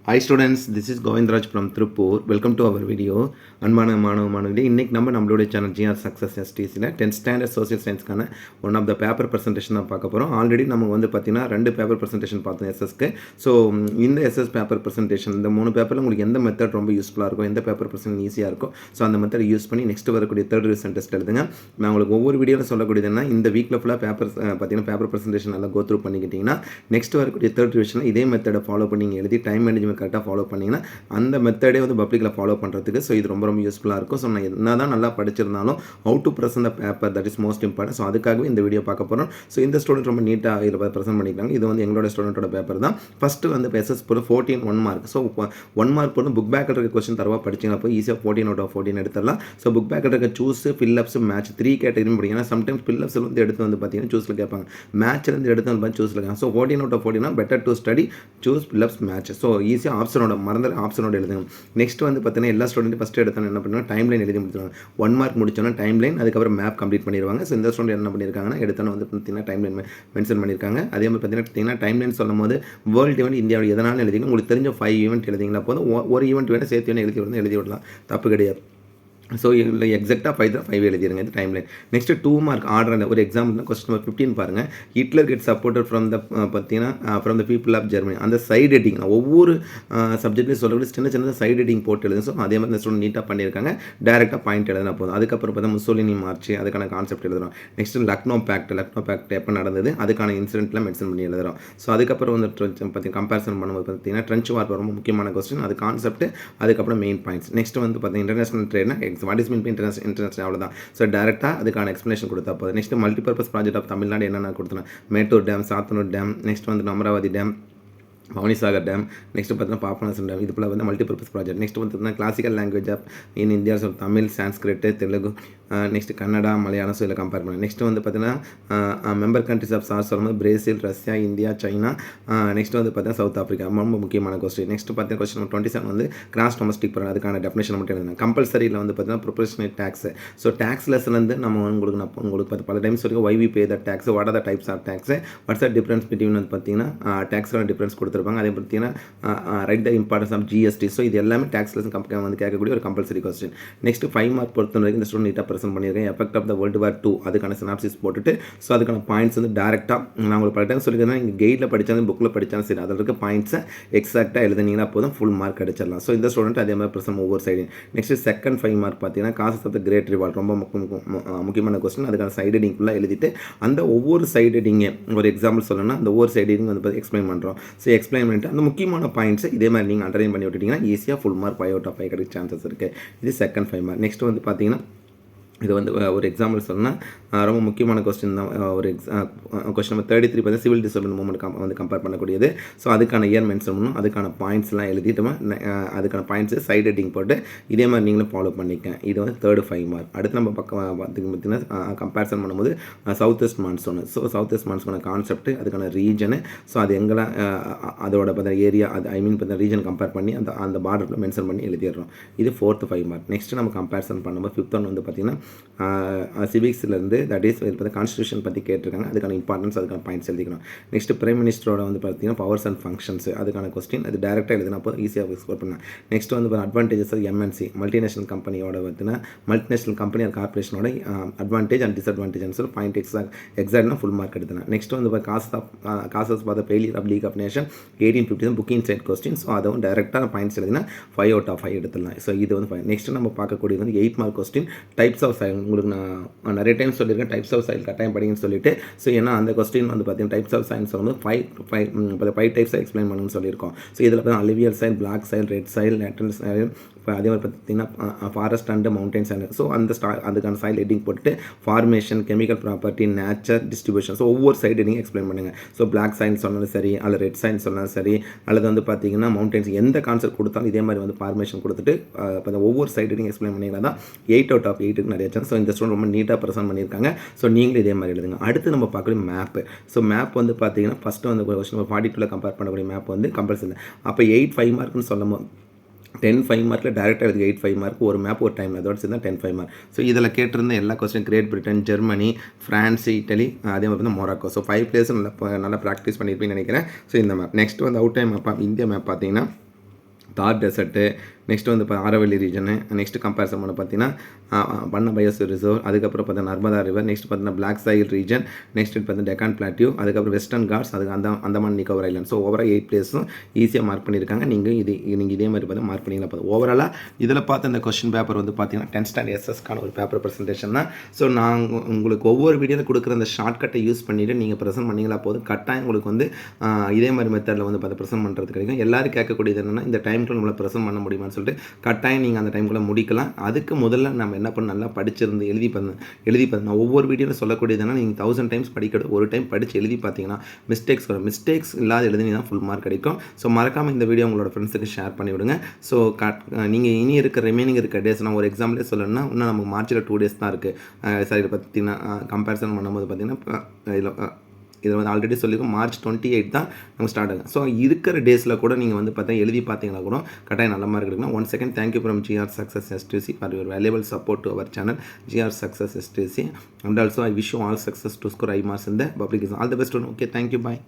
Hi students, this is Govindraj from Tripur. Welcome to our video. அன்பான மாணவர்களே, இன்னைக்கு நம்மளுடைய சேனல் ஜிஆர் சக்ஸஸ் எஸ்டிசியில் 10th ஸ்டாண்டர்ட் சோசியல் சயின்ஸ்க்கான one of the paper presentation தான் பார்க்க போகிறோம். ஆல்ரெடி நம்ம பார்த்தீங்கன்னா 2 பேப்பர் ப்ரெசன்டேஷன் பார்த்தோம் எஸ்எஸ்க்கு. ஸோ இந்த எஸ்எஸ் பேப்பர் ப்ரெசன்டேஷன் இந்த 3 பேப்பரில் உங்களுக்கு எந்த மெத்தட் ரொம்ப யூஸ்ஃபுல்லாக இருக்கும், எந்த பேப்பர் ப்ரெசன்ட் ஈஸியாக இருக்கும், ஸோ அந்த மெத்தட் யூஸ் பண்ணி நெக்ஸ்ட் வரக்கூடிய தேர்ட் ரிவிஷன் டெஸ்ட் எழுதுங்க. நான் உங்களுக்கு ஒவ்வொரு வீடியோவில் சொல்லக்கூடியதுன்னா இந்த வீக்கில் ஃபுல்லாக பார்த்தீங்கன்னா பேப்பர் ப்ரெசன்டேஷன் நல்லா கோ த்ரூ பண்ணிக்கிட்டிங்கன்னா நெக்ஸ்ட் வரக்கூடிய தேர்ட் ரிவிஷனில் இதே மெத்தடை ஃபாலோ பண்ணி எழுதி டைம் மேனேஜ்மெண்ட் கரெக்டாக ஃபாலோ பண்ணிங்கன்னா அந்த மெத்தடே பப்ளிக்கில் ஃபாலோ பண்ணுறதுக்கு ஸோ இது ரொம்ப யூஸ்ஃபுல்லாக இருக்கும். ஸோ நான் என்ன தான் நல்லா படிச்சிருந்தாலும் how to present the paper that is most important. So அதுக்காகவே இந்த வீடியோ பார்க்க போகிறோம். ஸோ இந்த ஸ்டூடெண்ட் ரொம்ப நீட்டாக இதில் ப்ரெசென்ட் பண்ணிக்கிறாங்க. இது எங்களோட ஸ்டூடெண்ட்டோட பேப்பர் தான். ஃபஸ்ட்டு எஸ்எஸ் பொருள் 14 1 மார்க். ஸோ 1 மார்க் பொருள் புக் பேக்கில் இருக்க கொஸ்டின் தரவா படிச்சிங்கன்னா போய் ஈஸியாக 14 out of 14 எடுத்துடலாம். ஸோ புக் பேக்கில் இருக்க சூஸ் ஃபில்லப்ஸ் மேட்ச் 3 கேட்டகரி படிங்க. ஏன்னா சம்டைம்ஸ் ஃபில்லப்ஸ் எடுத்து பார்த்தீங்கன்னா சூஸில் கேட்பாங்க, மேட்ச்லேருந்து எடுத்து பார்த்து சூஸில் கேட்பாங்க. So 14 out of 14 better to study choose fill-ups match. So ஈஸியாக ஆப்ஷனோட மறந்துட ஆப்ஷனோட எழுதுங்க. நெக்ஸ்ட் பார்த்தீங்கன்னா எல்லா ஸ்டூடெண்ட் ஃபஸ்ட்டு எடுத்தோன்னு என்ன பண்ணுவாங்க, டைம் லைன் எழுதி முடிச்சுருவாங்க. 1 மார்க் முடிச்சோன்னா டைம் லைன், அதுக்கப்புறம் மேப் கம்ப்ளீட் பண்ணிடுவாங்க. ஸோ இந்த ஸ்டூடெண்ட் என்ன பண்ணியிருக்காங்கன்னா எடுத்தோன்னு பார்த்தீங்கன்னா டைம் லைன் மென்ஷன் பண்ணியிருக்காங்க. அதே மாதிரி பார்த்தீங்கன்னா டைம் லைன் சொல்லும் போது வேர்ல்டு ஈவெண்ட் இந்தியாவில் எதனாலும் எழுதிங்க. உங்களுக்கு தெரிஞ்ச 5 ஈவெண்ட் எழுதிங்களா போதும். ஒரு ஈவெண்ட் வேணால் சேர்த்து வேணால் எழுதி விடலாம், தப்பு கிடையாது. ஸோ இல்லை எக்ஸாக்டாக 5 எழுதிடுங்க இது timeline. Next 2 mark order ஒரு எக்ஸாம்பிள் கொஸ்டின் நம்பர் 15 பாருங்கள். Hitler get supported from the பார்த்தீங்கன்னா from the people of Germany. அந்த சைட் ஹெட்டிங் ஒவ்வொரு சப்ஜெக்ட்லையும் சொல்லக்கூடிய சின்ன சைட் ஹெட்டிங் போட்டு எழுதுங்க. ஸோ அதே மாதிரி இந்த ஸ்டூடெண்ட் நீட்டாக பண்ணியிருக்காங்க. டேரெக்டாக பாயிண்ட் எழுதினா போதும். அதுக்கப்புறம் பார்த்தா முசோலினி மார்ச், அதுக்கான கான்செப்ட் எழுதுறோம். நெக்ஸ்ட் லக்னோ பேக்ட் எப்போ நடந்தது, அதுக்கான இன்சிடென்ட்லாம் மென்ஷன் பண்ணி எழுதுறோம். ஸோ அதுக்கப்புறம் பார்த்தீங்கன்னா கம்பேரிசன் பண்ணும்போது பார்த்தீங்கன்னா ட்ரென்ச் வார் ரொம்ப முக்கியமான கொஸ்டின், அது கான்செப்ட், அதுக்கப்புறம் மெயின் பாயிண்ட்ஸ். நெக்ஸ்ட் பார்த்தீங்கன்னா இன்டர்நேஷனல் ட்ரேட்னா what is mean by international அவ்வளோதான். ஸோ டேரெக்டாக அதுக்கான எக்ஸ்ப்ளனேஷன் கொடுத்தா போதும். Next multipurpose project of Tamil Nadu என்னென்ன கொடுத்தோம், Mettur dam, Sathanur dam, next Amaravathi dam, Bhavanisagar dam, next பார்த்தீங்கன்னா பாபநாசம் டேம், இது போல் மல்டிபர்பஸ் ப்ராஜெக்ட். நெக்ஸ்ட் பார்த்தீங்கன்னா classical language of in India, so Tamil, Sanskrit, Telugu, next Kannada, Malayalam, so இதில் கம்பேர் பண்ணலாம். நெக்ஸ்ட் பார்த்தீங்கன்னா மெம்பர் கண்ட்ரிஸ் ஆஃப் சார்ஸ் சொல்லும்போது Brazil, Russia, India, China, next பார்த்தீங்கன்னா சவுத் ஆஃப்ரிக்கா, ரொம்ப முக்கியமான கொஸ்டின். நெக்ஸ்ட் பார்த்தீங்கன்னா question number 27 gross domestic product, அதுக்கான டெஃபினேஷன் மட்டும் எழுதுங்க. கம்பல்சரியில் பார்த்தீங்கன்னா ப்ரொபோஷனல் டேக்ஸ். ஸோ டேக்ஸ் லெசன்லேருந்து நம்ம உங்களுக்கு பல டைம்ஸ் வரைக்கும் why we pay the tax, what are the types of tax, what's are difference between பார்த்தீங்கன்னா டேக்ஸ்க்கான டிஃப்ரென்ஸ் கொடுத்துருப்பாங்க. அதே பார்த்தீங்கன்னா write the importance of GST. So இது எல்லாமே டேக்ஸ் லெசன் கேட்கக்கூடிய ஒரு கம்பல்சரி கொஸ்டின். நெக்ஸ்ட் 5 மார்க் பொறுத்த வரைக்கும் இந்த ஸ்டூடெண்ட் நீட்டாக ப்ரெசென்ட் பண்ணியிருக்கேன். Effect of the world war 2 அதுக்கான சினாப்சிஸ் போட்டுட்டு ஸோ அதுக்கான பாயிண்ட்ஸ் டேரெக்டாக நான் உங்களுக்கு பல டைம் சொல்லிக்கிறேன். நீங்கள் கைடில் படித்தாலும் புக்கில் படித்தாலும் சரி, அதில் இருக்க பாயிண்ட்ஸை எக்ஸாக்டாக எழுதுனீங்கன்னா போதும் ஃபுல் மார்க் அடிச்சிடலாம். ஸோ இந்த ஸ்டூடெண்ட் அதே மாதிரி ப்ரெசென்ட் ஒவ்வொரு சைடு. நெக்ஸ்ட் செகண்ட் 5 மார்க் பார்த்தீங்கன்னா causes of the great revolt ரொம்ப முக்கியமான கொஸ்டின். அதுக்கான சைடு ஹெட்டிங் ஃபுல்லாக எழுதிட்டு அந்த ஒவ்வொரு சைடு ஹெட்டிங்கை ஒரு எக்ஸாம்பிள் சொல்லணும்னா அந்த ஒவ்வொரு சைடு ஹெட்டிங் எக்ஸ்பிளைன் பண்ணுறோம். ஸோ எக்ஸ்பிளைன் பண்ணிட்டு அந்த முக்கியமான பாயிண்ட்ஸ் இதே மாதிரி நீங்கள் அண்டர்லைன் பண்ணி விட்டுட்டிங்கன்னா ஈஸியாக ஃபுல் மார்க் 5 out of 5 கிடைக்க சான்சஸ் இருக்குது. இது செகண்ட் 5 மார்க். நெக்ஸ்ட் பார்த்தீங்கன்னா இது ஒரு எக்ஸாம்பிள் சொன்னால் ரொம்ப முக்கியமான கொஸ்டின் தான். ஒரு கொஸ்டின் நம்பர் 33 பார்த்தா சிவில் டிசோர்டர் மூவ்மெண்ட் கம்பேர் பண்ணக்கூடியது. ஸோ அதுக்கான இயர் மென்ஷன் பண்ணணும், அதுக்கான பாயிண்ட்ஸ்லாம் எழுதிட்டோமா, அதுக்கான பாயிண்ட்ஸு சைட் ஹெட்டிங் போட்டு இதே மாதிரி நீங்களும் ஃபாலோ பண்ணிக்கேன். இது தேர்டு 5 மார்க். அடுத்து நம்ம பக்கம் பார்த்தீங்கன்னா கம்பேரிசன் பண்ணும்போது south west monsoon. So south west மான்சூனான கான்செப்ட், அதுக்கான ரீஜனு, ஸோ அது எங்கெல்லாம் அதோட பார்த்தா ஏரியா, அது பார்த்தா ரீஜன் கம்பேர் பண்ணி அந்த பார்டரில் மென்ஷன் பண்ணி எழுதிடுறோம். இது 4th 5 மார்க். நெக்ஸ்ட் நம்ம கம்பேரிசன் பண்ணும்போது 5th ஒன் பார்த்தீங்கன்னா சிவிக்ஸ்லேருந்து தட் இஸ் கான்ஸ்டியூஷன் பற்றி கேட்டிருக்காங்க, அதுக்கான இம்பார்ட்டன்ஸ், அதுக்கான பாயிண்ட்ஸ் எழுதிக்கணும். நெக்ஸ்ட் பிரைம் மினிஸ்டரோட பார்த்தீங்கன்னா பவர்ஸ் அண்ட் ஃபங்க்ஷன்ஸ், அதுக்கான கொஸ்டின் அது டேரெக்டாக எழுதினா போதும் ஈஸியாக எக்ஸ்ப்ளோர் பண்ணலாம். Next advantages of MNC multinational கம்பெனியோட பார்த்தீங்கன்னா மல்டிநேஷனல் கம்பெனி அண்ட் கார்பரேஷனோட அட்வான்டேஜ் அண்ட் டிஸ்அட்வான்டேஜ் பாயிண்ட் எக்ஸாக்ட்னா ஃபுல் மார்க் எடுத்தேன். Next causes for the failure of League of Nation 1850 booking side question. So அதுவும் டேரெக்டாக பாயிண்ட்ஸ் எழுதினா 5 out of 5 எடுத்துடலாம். ஸோ இது 5. நெக்ஸ்ட் நம்ம பார்க்கக்கூடியது 8 மார்க் கொஸ்டின் டைப்ஸ் ஆஃப் சைல். உங்களுக்கு நான் நிறைய டைம் சொல்லியிருக்கேன் டைப்ஸ் ஆஃப் சைல் கட்டாயம் படிங்கன்னு சொல்லிட்டு. ஸோ ஏன்னா அந்த கொஸ்டின் பார்த்தீங்கன்னா டைப்ஸ் ஆஃப் சைல்ஸ் 5 டைப்ஸாக எக்ஸ்பிளைன் பண்ணுன்னு சொல்லியிருக்கோம். ஸோ இதில் பார்த்தீங்கன்னா அலிவியல் சைல், பிளாக் சைல், ரெட் சைல், நேட்டல் சைல், அதே மாதிரி பார்த்தீங்கன்னா ஃபாரஸ்ட் அண்ட் மவுண்டைன் சைல். ஸோ அதுக்கான சைல் ஹெட்டிங் போட்டு formation, chemical property, nature, distribution, so ஒவ்வொரு சைடு ஹெட்டிங் எக்ஸ்பிளைன் பண்ணுங்கள். ஸோ பிளாக் சைன் சொன்னாலும் சரி, அல்லது ரெட் சைன் சொன்னாலும் சரி, அல்லது பார்த்தீங்கன்னா மவுண்டைன்ஸ் எந்த கான்செப்ட் கொடுத்தாலும் இதே மாதிரி ஃபார்மேஷன் கொடுத்துட்டு ஒவ்வொரு சைடு ஹெட்டிங் எக்ஸ்பிளைன் பண்ணிங்கன்னா தான் 8 out of 8 நிறைய சான்ஸ். ஸோ இந்த ஸ்டூடெண்ட் ரொம்ப நீட்டாக ப்ரெசென்ட் பண்ணியிருக்காங்க. ஸோ நீங்களும் இதே மாதிரி எழுதுங்க. அடுத்து நம்ம பார்க்கக்கூடிய மேப்பு. ஸோ மேப் பார்த்தீங்கன்னா ஃபஸ்ட்டு கொஸ்டின் 42 கம்பேர் பண்ணக்கூடிய மேப் கம்பல்சரி. அப்போ 8 5 மார்க்னு சொல்லும் 10 5 மார்க்கில் டேரெக்டாக எழுதி 8 5 மார்க் ஒரு மேப் ஒரு டைம் அதோட சேர்ந்து 10 5 மார்க். ஸோ இதில் கேட்டிருந்த எல்லா question Great Britain, Germany, France, Italy, அதே மாதிரி மொராக்கோ. ஸோ 5 பிளேஸ் நல்லா ப்ராக்டிஸ் பண்ணியிருப்பேன்னு நினைக்கிறேன். ஸோ இந்த map. Next out time map India map பார்த்தீங்கன்னா தார் டெசர்ட்டு, நெக்ஸ்ட் வந்து ஆரவல்லி ரீஜனு, நெக்ஸ்ட் கம்பேரிசன் பண்ண பார்த்தீங்கன்னா பண்ண பயோஸ்பியர் ரிசர்வ், அதுக்கப்புறம் பார்த்தீங்கன்னா நர்மதா ரிவர், நெக்ஸ்ட் பார்த்தீங்கன்னா பிளாக் சாயில் ரீஜன், நெக்ஸ்ட் பார்த்தீங்கன்னா டெக்கான் பிளாட்டியூ, அதுக்கப்புறம் வெஸ்டர்ன் காட்ஸ், அதுக்கு Andaman Nicobar island. So overall 8 பிளேஸும் ஈஸியாக மார்க் பண்ணியிருக்காங்க. நீங்கள் இதே மாதிரி பார்த்து மார்க் பண்ணிக்கலாம். பார்த்து ஓவராலாக இதில் பார்த்து இந்த கொஸ்டின் பேப்பர் வந்து பார்த்தீங்கன்னா 10th ஸ்டாண்டர்ட் எஸ்எஸ்க்கான ஒரு பேப்பர் ப்ரெசன்டேஷன் தான். ஸோ நான் உங்களுக்கு ஒவ்வொரு வீடியோவில் கொடுக்குற அந்த ஷார்ட்கட்டை யூஸ் பண்ணிவிட்டு நீங்கள் ப்ரெசென்ட் பண்ணிங்களா போதும், கட்டாயம் உங்களுக்கு வந்து இதே மாதிரி மெத்தடில் வந்து பார்த்து ப்ரெசென்ட் பண்ணுறது கிடைக்கும். எல்லாரும் கேட்கக்கூடியது என்னென்னா இந்த டைமுக்குள்ள நம்மளை ப்ரெசென்ட் பண்ண முடியுமான்னு சொல்லிட்டு கட்டாயம் நீங்கள் அந்த டைமுக்குள்ளே முடிக்கலாம். அதுக்கு முதல்ல நம்ம என்ன பண்ண நல்லா படிச்சிருந்து எழுதி நான் ஒவ்வொரு வீடியோவில் சொல்லக்கூடியதுனா நீங்கள் 1000 டைம்ஸ் படிக்கிறது ஒரு டைம் படித்து எழுதி பார்த்தீங்கன்னா மிஸ்டேக்ஸ் இல்லாத எழுதினா ஃபுல் மார்க் கிடைக்கும். ஸோ மறக்காமல் இந்த வீடியோ உங்களோட ஃப்ரெண்ட்ஸுக்கு ஷேர் பண்ணிவிடுங்க. ஸோ நீங்கள் இனி ரிமைனிங் இருக்க டேஸ் நான் ஒரு எக்ஸாம்பிளே சொல்லணும்னா இன்னும் நமக்கு மார்ச்சில் 2 டேஸ் தான் இருக்குது. சரி பார்த்தீங்கன்னா கம்பேரிசன் பண்ணும்போது பார்த்தீங்கன்னா இதில் வந்து ஆல்ரெடி சொல்லியிருக்கோம் March 28 தான் நம்ம ஸ்டார்ட் ஆகும். ஸோ இருக்கிற டேஸில் கூட நீங்கள் வந்து எழுதி பார்த்தீங்கன்னா கூட கட்டாயம் நல்ல மார்க் எடுக்கணும். One second, thank you from GR Success STC for your valuable support to our channel GR Success STC, and also I wish you all success to score high marks in the public exam. All the best. Okay, thank you, bye.